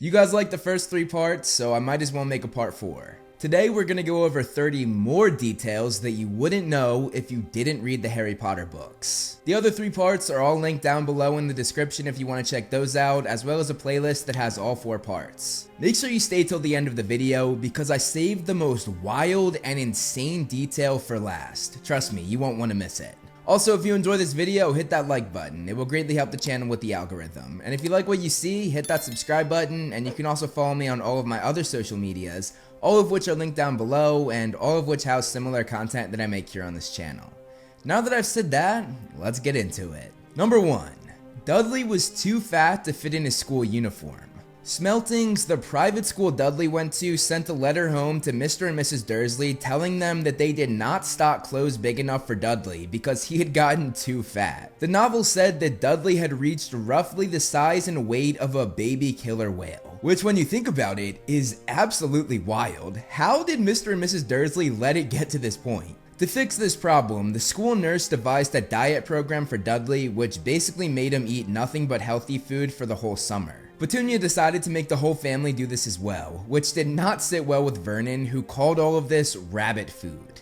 You guys like the first 3 parts, so I might as well make a part 4. Today we're gonna go over 30 more details that you wouldn't know if you didn't read the Harry Potter books. The other 3 parts are all linked down below in the description if you want to check those out, as well as a playlist that has all 4 parts. Make sure you stay till the end of the video because I saved the most wild and insane detail for last. Trust me, you won't want to miss it. Also, if you enjoy this video, hit that like button. It will greatly help the channel with the algorithm. And if you like what you see, hit that subscribe button, and you can also follow me on all of my other social medias, all of which are linked down below, and all of which house similar content that I make here on this channel. Now that I've said that, let's get into it. Number 1. Dudley was too fat to fit in his school uniform. Smeltings, the private school Dudley went to, sent a letter home to Mr. and Mrs. Dursley telling them that they did not stock clothes big enough for Dudley because he had gotten too fat. The novel said that Dudley had reached roughly the size and weight of a baby killer whale, which when you think about it is absolutely wild. How did Mr. and Mrs. Dursley let it get to this point? To fix this problem, the school nurse devised a diet program for Dudley, which basically made him eat nothing but healthy food for the whole summer. Petunia decided to make the whole family do this as well, which did not sit well with Vernon, who called all of this rabbit food.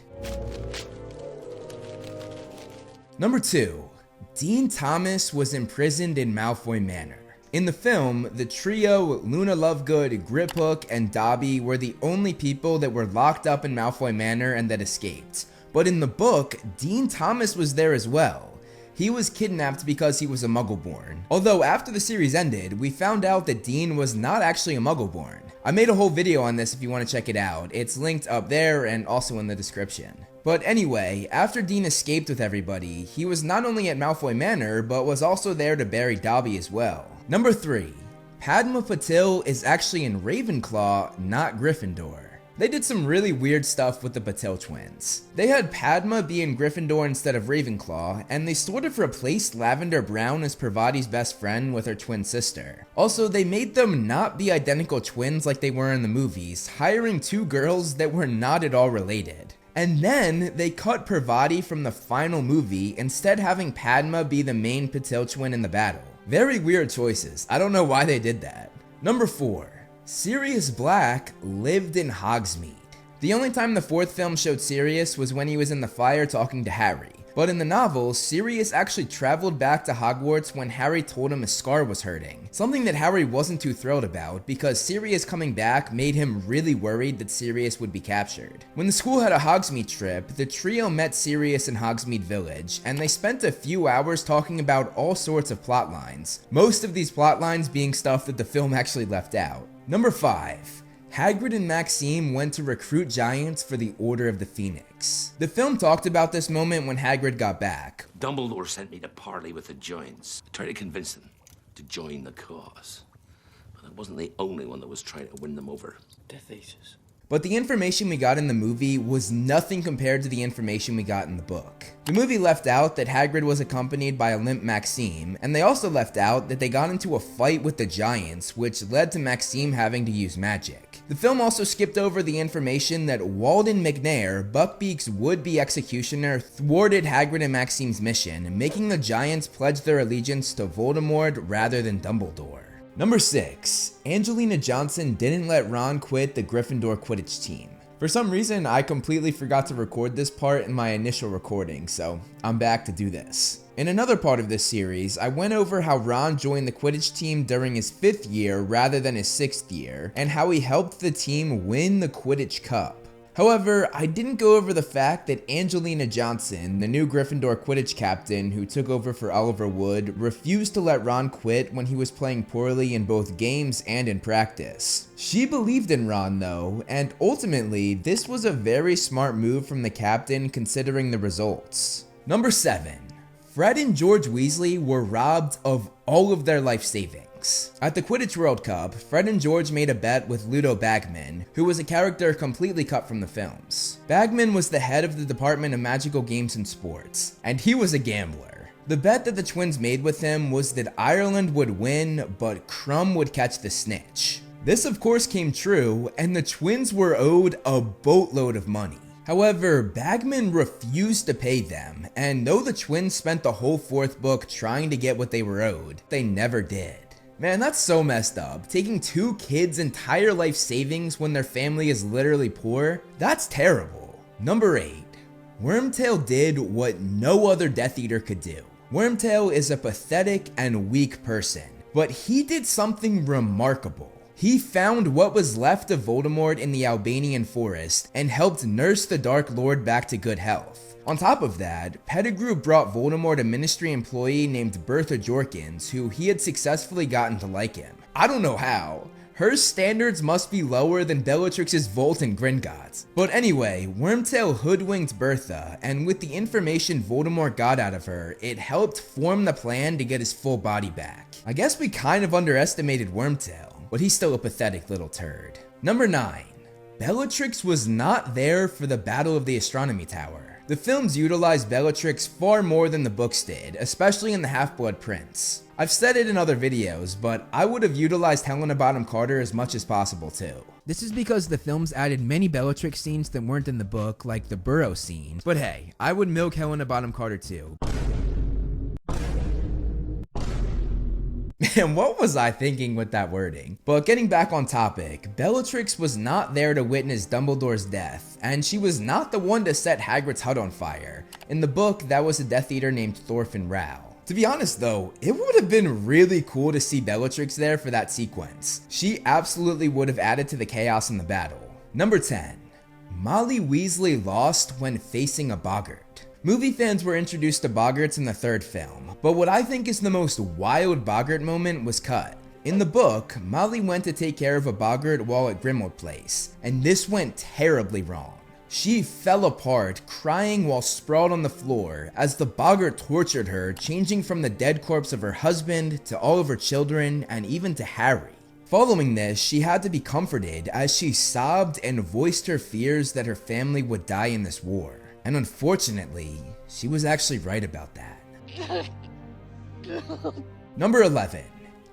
Number 2. Dean Thomas was imprisoned in Malfoy Manor. In the film, the trio Luna Lovegood, Griphook, and Dobby were the only people that were locked up in Malfoy Manor and that escaped. But in the book, Dean Thomas was there as well. He was kidnapped because he was a Muggleborn. Although after the series ended, we found out that Dean was not actually a Muggleborn. I made a whole video on this if you want to check it out. It's linked up there and also in the description. But anyway, after Dean escaped with everybody, he was not only at Malfoy Manor, but was also there to bury Dobby as well. Number 3. Padma Patil is actually in Ravenclaw, not Gryffindor. They did some really weird stuff with the Patil twins. They had Padma be in Gryffindor instead of Ravenclaw, and they sort of replaced Lavender Brown as Parvati's best friend with her twin sister. Also, they made them not be identical twins like they were in the movies, hiring 2 girls that were not at all related. And then they cut Parvati from the final movie, instead having Padma be the main Patil twin in the battle. Very weird choices. I don't know why they did that. Number 4. Sirius Black lived in Hogsmeade. The only time the 4th film showed Sirius was when he was in the fire talking to Harry. But in the novel, Sirius actually traveled back to Hogwarts when Harry told him his scar was hurting. Something that Harry wasn't too thrilled about because Sirius coming back made him really worried that Sirius would be captured. When the school had a Hogsmeade trip, the trio met Sirius in Hogsmeade Village, and they spent a few hours talking about all sorts of plot lines. Most of these plot lines being stuff that the film actually left out. Number 5. Hagrid and Maxime went to recruit giants for the Order of the Phoenix. The film talked about this moment when Hagrid got back. Dumbledore sent me to parley with the giants, try to convince them to join the cause. But I wasn't the only one that was trying to win them over. Death Aces. But the information we got in the movie was nothing compared to the information we got in the book. The movie left out that Hagrid was accompanied by a limp Maxime, and they also left out that they got into a fight with the giants, which led to Maxime having to use magic. The film also skipped over the information that Walden McNair, Buckbeak's would-be executioner, thwarted Hagrid and Maxime's mission, making the giants pledge their allegiance to Voldemort rather than Dumbledore. Number 6. Angelina Johnson didn't let Ron quit the Gryffindor Quidditch team. For some reason, I completely forgot to record this part in my initial recording, so I'm back to do this. In another part of this series, I went over how Ron joined the Quidditch team during his 5th year rather than his 6th year, and how he helped the team win the Quidditch Cup. However, I didn't go over the fact that Angelina Johnson, the new Gryffindor Quidditch captain who took over for Oliver Wood, refused to let Ron quit when he was playing poorly in both games and in practice. She believed in Ron though, and ultimately, this was a very smart move from the captain considering the results. Number 7. Fred and George Weasley were robbed of all of their life savings. At the Quidditch World Cup, Fred and George made a bet with Ludo Bagman, who was a character completely cut from the films. Bagman was the head of the Department of Magical Games and Sports, and he was a gambler. The bet that the twins made with him was that Ireland would win, but Krum would catch the snitch. This of course came true, and the twins were owed a boatload of money. However, Bagman refused to pay them, and though the twins spent the whole 4th book trying to get what they were owed, they never did. Man, that's so messed up. Taking two kids' entire life savings when their family is literally poor? That's terrible. Number 8. Wormtail did what no other Death Eater could do. Wormtail is a pathetic and weak person, but he did something remarkable. He found what was left of Voldemort in the Albanian forest and helped nurse the Dark Lord back to good health. On top of that, Pettigrew brought Voldemort a ministry employee named Bertha Jorkins, who he had successfully gotten to like him. I don't know how. Her standards must be lower than Bellatrix's Volt and Gringotts. But anyway, Wormtail hoodwinked Bertha, and with the information Voldemort got out of her, it helped form the plan to get his full body back. I guess we kind of underestimated Wormtail, but he's still a pathetic little turd. Number 9. Bellatrix was not there for the Battle of the Astronomy Tower. The films utilized Bellatrix far more than the books did, especially in The Half-Blood Prince. I've said it in other videos, but I would have utilized Helena Bonham Carter as much as possible too. This is because the films added many Bellatrix scenes that weren't in the book, like the Burrow scene. But hey, I would milk Helena Bonham Carter too. Man, what was I thinking with that wording? But getting back on topic, Bellatrix was not there to witness Dumbledore's death, and she was not the one to set Hagrid's hut on fire. In the book, that was a Death Eater named Thorfinn Rao. To be honest though, it would have been really cool to see Bellatrix there for that sequence. She absolutely would have added to the chaos in the battle. Number 10. Molly Weasley lost when facing a boggart. Movie fans were introduced to boggarts in the 3rd film, but what I think is the most wild boggart moment was cut. In the book, Molly went to take care of a boggart while at Grimmauld Place, and this went terribly wrong. She fell apart, crying while sprawled on the floor as the boggart tortured her, changing from the dead corpse of her husband to all of her children and even to Harry. Following this, she had to be comforted as she sobbed and voiced her fears that her family would die in this war. And unfortunately, she was actually right about that. Number 11.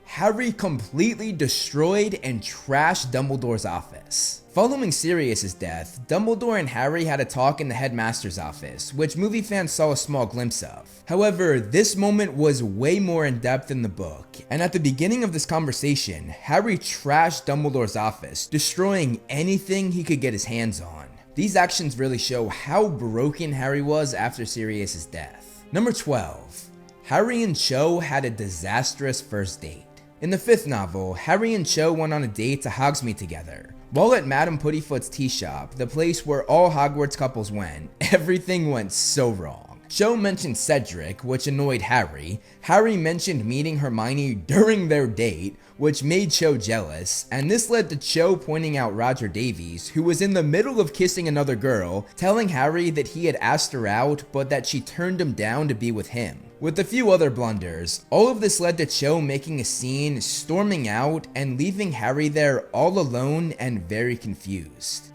Harry completely destroyed and trashed Dumbledore's office. Following Sirius's death, Dumbledore and Harry had a talk in the headmaster's office, which movie fans saw a small glimpse of. However, this moment was way more in depth in the book, and at the beginning of this conversation, Harry trashed Dumbledore's office, destroying anything he could get his hands on. These actions really show how broken Harry was after Sirius's death. Number 12. Harry and Cho had a disastrous first date. In the 5th novel, Harry and Cho went on a date to Hogsmeade together. While at Madame Puddifoot's tea shop, the place where all Hogwarts couples went, everything went so wrong. Cho mentioned Cedric, which annoyed Harry. Harry mentioned meeting Hermione during their date, which made Cho jealous, and this led to Cho pointing out Roger Davies, who was in the middle of kissing another girl, telling Harry that he had asked her out, but that she turned him down to be with him. With a few other blunders, all of this led to Cho making a scene, storming out, and leaving Harry there all alone and very confused.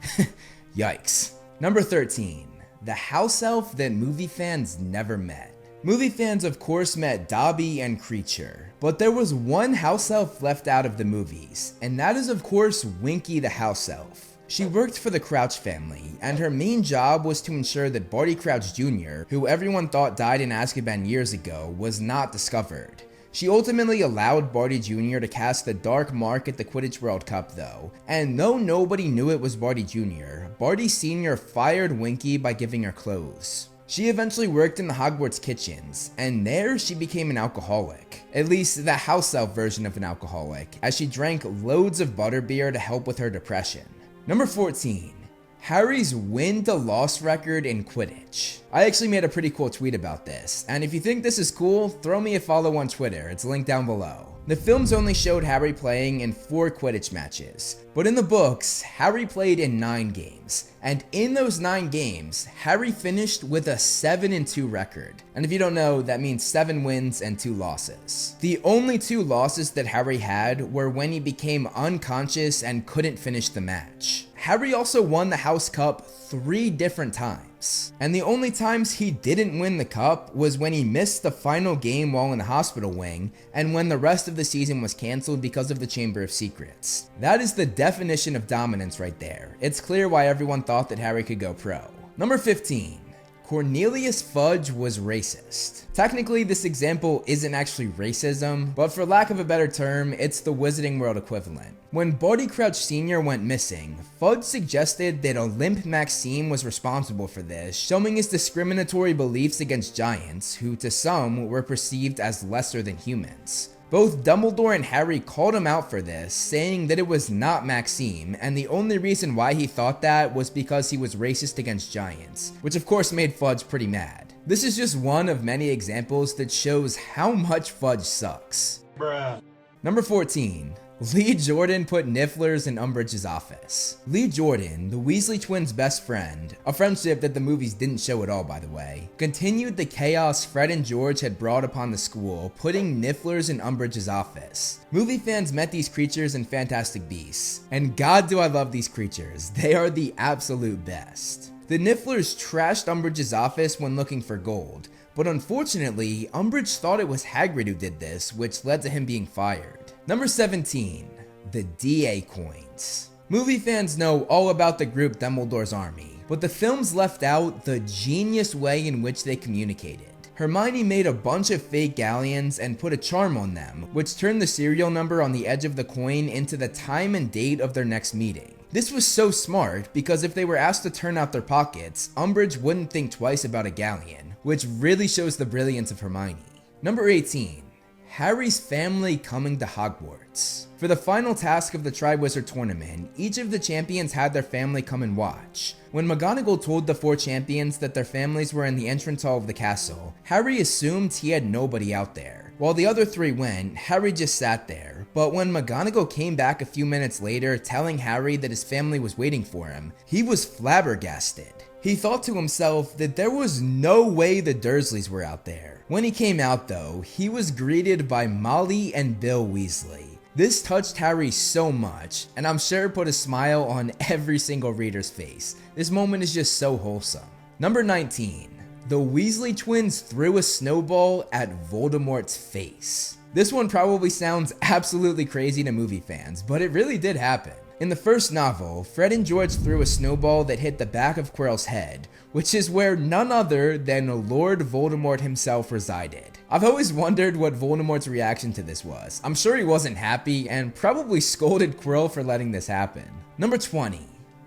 Yikes. Number 13. The house elf that movie fans never met. Movie fans of course met Dobby and Kreacher, but there was one house elf left out of the movies, and that is of course Winky the house elf. She worked for the Crouch family, and her main job was to ensure that Barty Crouch Jr., who everyone thought died in Azkaban years ago, was not discovered. She ultimately allowed Barty Jr. to cast the Dark Mark at the Quidditch World Cup though, and though nobody knew it was Barty Jr., Barty Sr. fired Winky by giving her clothes. She eventually worked in the Hogwarts kitchens, and there she became an alcoholic. At least the house elf version of an alcoholic, as she drank loads of butterbeer to help with her depression. Number 14. Harry's win to loss record in Quidditch. I actually made a pretty cool tweet about this, and if you think this is cool, throw me a follow on Twitter, it's linked down below. The films only showed Harry playing in 4 Quidditch matches, but in the books, Harry played in 9 games, and in those 9 games, Harry finished with a 7-2 record. And if you don't know, that means 7 wins and 2 losses. The only 2 losses that Harry had were when he became unconscious and couldn't finish the match. Harry also won the House Cup 3 different times, and the only times he didn't win the cup was when he missed the final game while in the hospital wing, and when the rest of the season was cancelled because of the Chamber of Secrets. That is the definition of dominance right there. It's clear why everyone thought that Harry could go pro. Number 15. Cornelius Fudge was racist. Technically, this example isn't actually racism, but for lack of a better term, it's the Wizarding World equivalent. When Barty Crouch Sr. went missing, Fudge suggested that Olymp Maxime was responsible for this, showing his discriminatory beliefs against giants, who to some were perceived as lesser than humans. Both Dumbledore and Harry called him out for this, saying that it was not Maxime, and the only reason why he thought that was because he was racist against giants, which of course made Fudge pretty mad. This is just one of many examples that shows how much Fudge sucks. Bruh. Number 14. Lee Jordan put Nifflers in Umbridge's office. Lee Jordan, the Weasley twins' best friend, a friendship that the movies didn't show at all by the way, continued the chaos Fred and George had brought upon the school, putting Nifflers in Umbridge's office. Movie fans met these creatures in Fantastic Beasts, and god do I love these creatures, they are the absolute best. The Nifflers trashed Umbridge's office when looking for gold, but unfortunately, Umbridge thought it was Hagrid who did this, which led to him being fired. Number 17, the DA coins. Movie fans know all about the group Dumbledore's Army, but the films left out the genius way in which they communicated. Hermione made a bunch of fake galleons and put a charm on them, which turned the serial number on the edge of the coin into the time and date of their next meeting. This was so smart because if they were asked to turn out their pockets, Umbridge wouldn't think twice about a galleon, which really shows the brilliance of Hermione. Number 18. Harry's family coming to Hogwarts. For the final task of the Triwizard Tournament, each of the champions had their family come and watch. When McGonagall told the 4 champions that their families were in the entrance hall of the castle, Harry assumed he had nobody out there. While the other 3 went, Harry just sat there, but when McGonagall came back a few minutes later telling Harry that his family was waiting for him, he was flabbergasted. He thought to himself that there was no way the Dursleys were out there. When he came out though, he was greeted by Molly and Bill Weasley. This touched Harry so much, and I'm sure it put a smile on every single reader's face. This moment is just so wholesome. Number 19. The Weasley twins threw a snowball at Voldemort's face. This one probably sounds absolutely crazy to movie fans, but it really did happen. In the first novel, Fred and George threw a snowball that hit the back of Quirrell's head, which is where none other than Lord Voldemort himself resided. I've always wondered what Voldemort's reaction to this was. I'm sure he wasn't happy and probably scolded Quirrell for letting this happen. Number 20.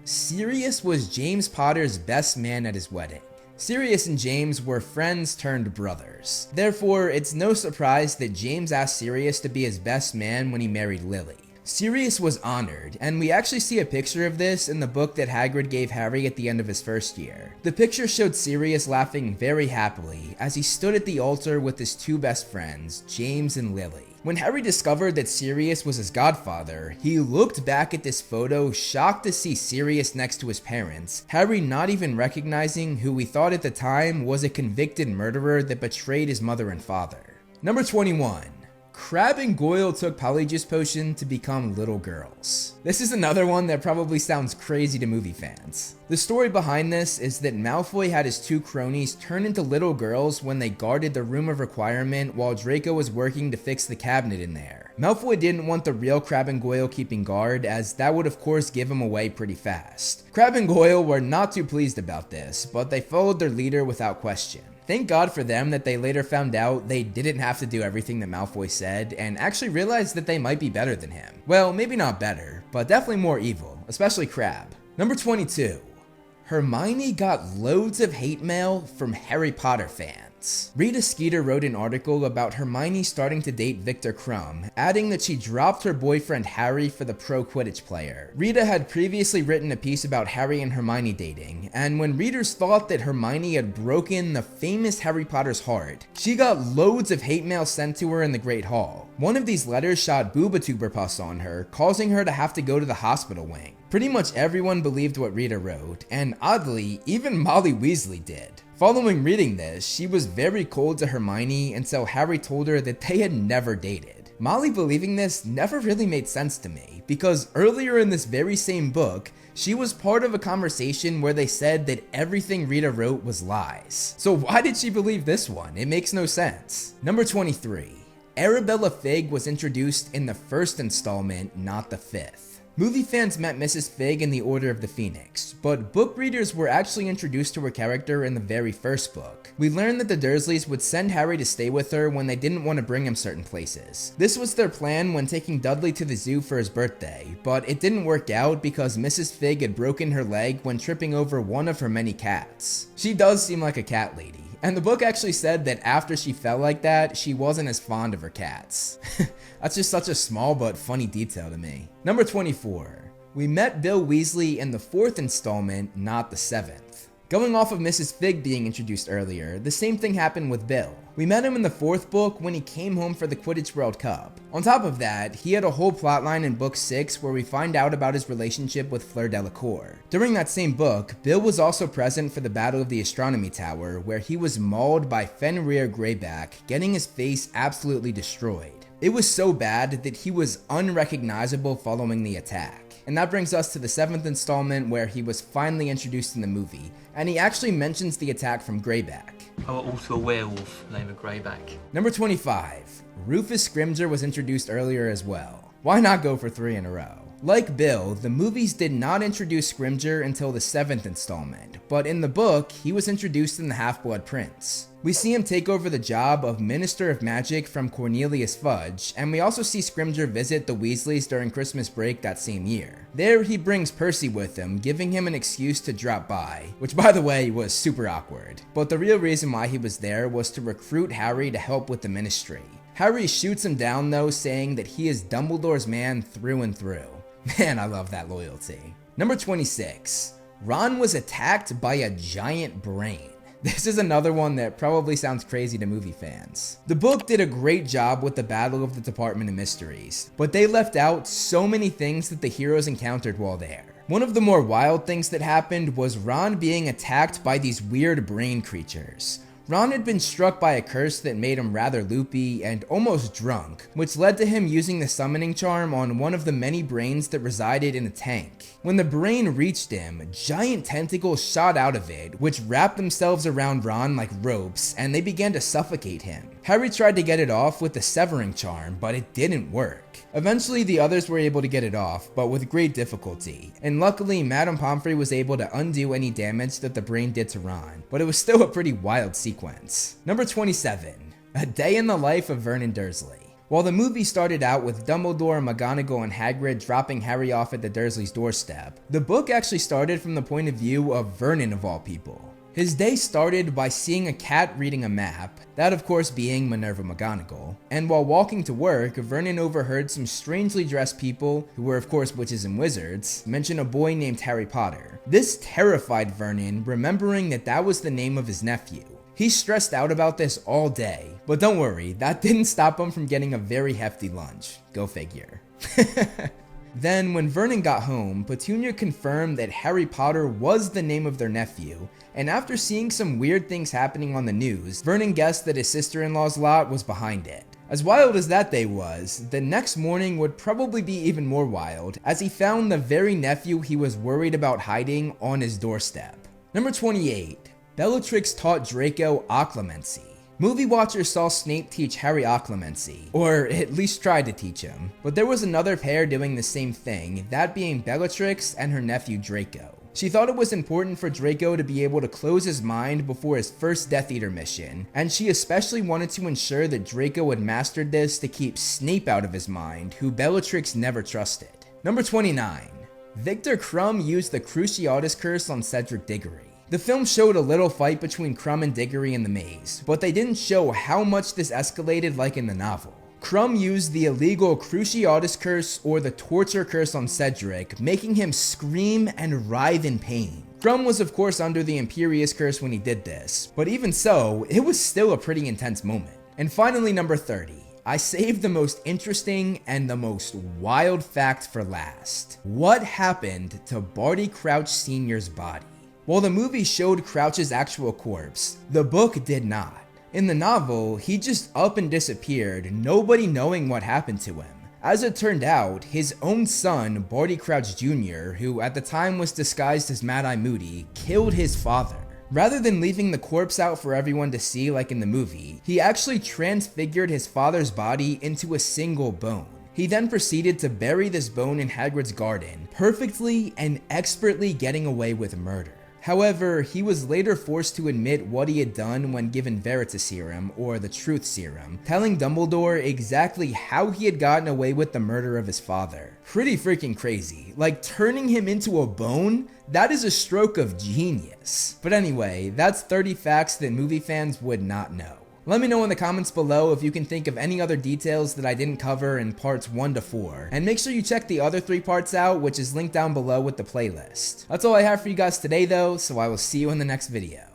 Sirius was James Potter's best man at his wedding. Sirius and James were friends turned brothers. Therefore, it's no surprise that James asked Sirius to be his best man when he married Lily. Sirius was honored, and we actually see a picture of this in the book that Hagrid gave Harry at the end of his first year. The picture showed Sirius laughing very happily as he stood at the altar with his 2 best friends, James and Lily. When Harry discovered that Sirius was his godfather, he looked back at this photo, shocked to see Sirius next to his parents, Harry not even recognizing who he thought at the time was a convicted murderer that betrayed his mother and father. Number 21. Crabbe and Goyle took Polyjuice Potion to become little girls. This is another one that probably sounds crazy to movie fans. The story behind this is that Malfoy had his 2 cronies turn into little girls when they guarded the Room of Requirement while Draco was working to fix the cabinet in there. Malfoy didn't want the real Crabbe and Goyle keeping guard, as that would of course give him away pretty fast. Crabbe and Goyle were not too pleased about this, but they followed their leader without question. Thank God for them that they later found out they didn't have to do everything that Malfoy said and actually realized that they might be better than him. Well, maybe not better, but definitely more evil, especially Crabbe. Number 22. Hermione got loads of hate mail from Harry Potter fans. Rita Skeeter wrote an article about Hermione starting to date Victor Crumb, adding that she dropped her boyfriend Harry for the pro Quidditch player. Rita had previously written a piece about Harry and Hermione dating, and when readers thought that Hermione had broken the famous Harry Potter's heart, she got loads of hate mail sent to her in the Great Hall. One of these letters shot boobatuber pus on her, causing her to have to go to the hospital wing. Pretty much everyone believed what Rita wrote, and oddly, even Molly Weasley did. Following reading this, she was very cold to Hermione until Harry told her that they had never dated. Molly believing this never really made sense to me, because earlier in this very same book, she was part of a conversation where they said that everything Rita wrote was lies. So why did she believe this one? It makes no sense. Number 23. Arabella Figg was introduced in the first installment, not the 5th. Movie fans met Mrs. Fig in the Order of the Phoenix, but book readers were actually introduced to her character in the very first book. We learned that the Dursleys would send Harry to stay with her when they didn't want to bring him certain places. This was their plan when taking Dudley to the zoo for his birthday, but it didn't work out because Mrs. Fig had broken her leg when tripping over one of her many cats. She does seem like a cat lady. And the book actually said that after she fell like that, she wasn't as fond of her cats. That's just such a small but funny detail to me. Number 24. We met Bill Weasley in the 4th installment, not the 7th. Going off of Mrs. Fig being introduced earlier, the same thing happened with Bill. We met him in the 4th book when he came home for the Quidditch World Cup. On top of that, he had a whole plotline in book 6 where we find out about his relationship with Fleur Delacour. During that same book, Bill was also present for the Battle of the Astronomy Tower, where he was mauled by Fenrir Greyback, getting his face absolutely destroyed. It was so bad that he was unrecognizable following the attack. And that brings us to the 7th installment where he was finally introduced in the movie, and he actually mentions the attack from Greyback. I was also a werewolf named Greyback. Number 25. Rufus Scrimgeour was introduced earlier as well. Why not go for 3 in a row? Like Bill, the movies did not introduce Scrimgeour until the 7th installment, but in the book, he was introduced in The Half-Blood Prince. We see him take over the job of Minister of Magic from Cornelius Fudge, and we also see Scrimgeour visit the Weasleys during Christmas break that same year. There, he brings Percy with him, giving him an excuse to drop by, which by the way was super awkward. But the real reason why he was there was to recruit Harry to help with the Ministry. Harry shoots him down though, saying that he is Dumbledore's man through and through. Man, I love that loyalty. Number 26. Ron was attacked by a giant brain. This is another one that probably sounds crazy to movie fans. The book did a great job with the Battle of the Department of Mysteries, but they left out so many things that the heroes encountered while there. One of the more wild things that happened was Ron being attacked by these weird brain creatures. Ron had been struck by a curse that made him rather loopy and almost drunk, which led to him using the summoning charm on one of the many brains that resided in a tank. When the brain reached him, giant tentacles shot out of it, which wrapped themselves around Ron like ropes, and they began to suffocate him. Harry tried to get it off with the severing charm, but it didn't work. Eventually, the others were able to get it off, but with great difficulty. And luckily, Madame Pomfrey was able to undo any damage that the brain did to Ron, but it was still a pretty wild sequence. Number 27. A Day in the Life of Vernon Dursley. While the movie started out with Dumbledore, McGonagall, and Hagrid dropping Harry off at the Dursleys' doorstep, the book actually started from the point of view of Vernon of all people. His day started by seeing a cat reading a map, that of course being Minerva McGonagall, and while walking to work, Vernon overheard some strangely dressed people, who were of course witches and wizards, mention a boy named Harry Potter. This terrified Vernon, remembering that that was the name of his nephew. He stressed out about this all day, but don't worry, that didn't stop him from getting a very hefty lunch. Go figure. Then, when Vernon got home, Petunia confirmed that Harry Potter was the name of their nephew, and after seeing some weird things happening on the news, Vernon guessed that his sister-in-law's lot was behind it. As wild as that day was, the next morning would probably be even more wild, as he found the very nephew he was worried about hiding on his doorstep. Number 28. Bellatrix taught Draco occlumency. Movie watchers saw Snape teach Harry occlumency, or at least tried to teach him, but there was another pair doing the same thing, that being Bellatrix and her nephew Draco. She thought it was important for Draco to be able to close his mind before his first Death Eater mission, and she especially wanted to ensure that Draco had mastered this to keep Snape out of his mind, who Bellatrix never trusted. Number 29. Victor Krum used the Cruciatus Curse on Cedric Diggory. The film showed a little fight between Krum and Diggory in the maze, but they didn't show how much this escalated like in the novel. Krum used the illegal Cruciatus Curse or the Torture Curse on Cedric, making him scream and writhe in pain. Krum was of course under the Imperius Curse when he did this, but even so, it was still a pretty intense moment. And finally, number 30. I saved the most interesting and the most wild fact for last. What happened to Barty Crouch Sr.'s body? While the movie showed Crouch's actual corpse, the book did not. In the novel, he just up and disappeared, nobody knowing what happened to him. As it turned out, his own son, Barty Crouch Jr., who at the time was disguised as Mad-Eye Moody, killed his father. Rather than leaving the corpse out for everyone to see like in the movie, he actually transfigured his father's body into a single bone. He then proceeded to bury this bone in Hagrid's garden, perfectly and expertly getting away with murder. However, he was later forced to admit what he had done when given Veritaserum, or the Truth Serum, telling Dumbledore exactly how he had gotten away with the murder of his father. Pretty freaking crazy. Like, turning him into a bone? That is a stroke of genius. But anyway, that's 30 facts that movie fans would not know. Let me know in the comments below if you can think of any other details that I didn't cover in parts 1 to 4, and make sure you check the other 3 parts out, which is linked down below with the playlist. That's all I have for you guys today though, so I will see you in the next video.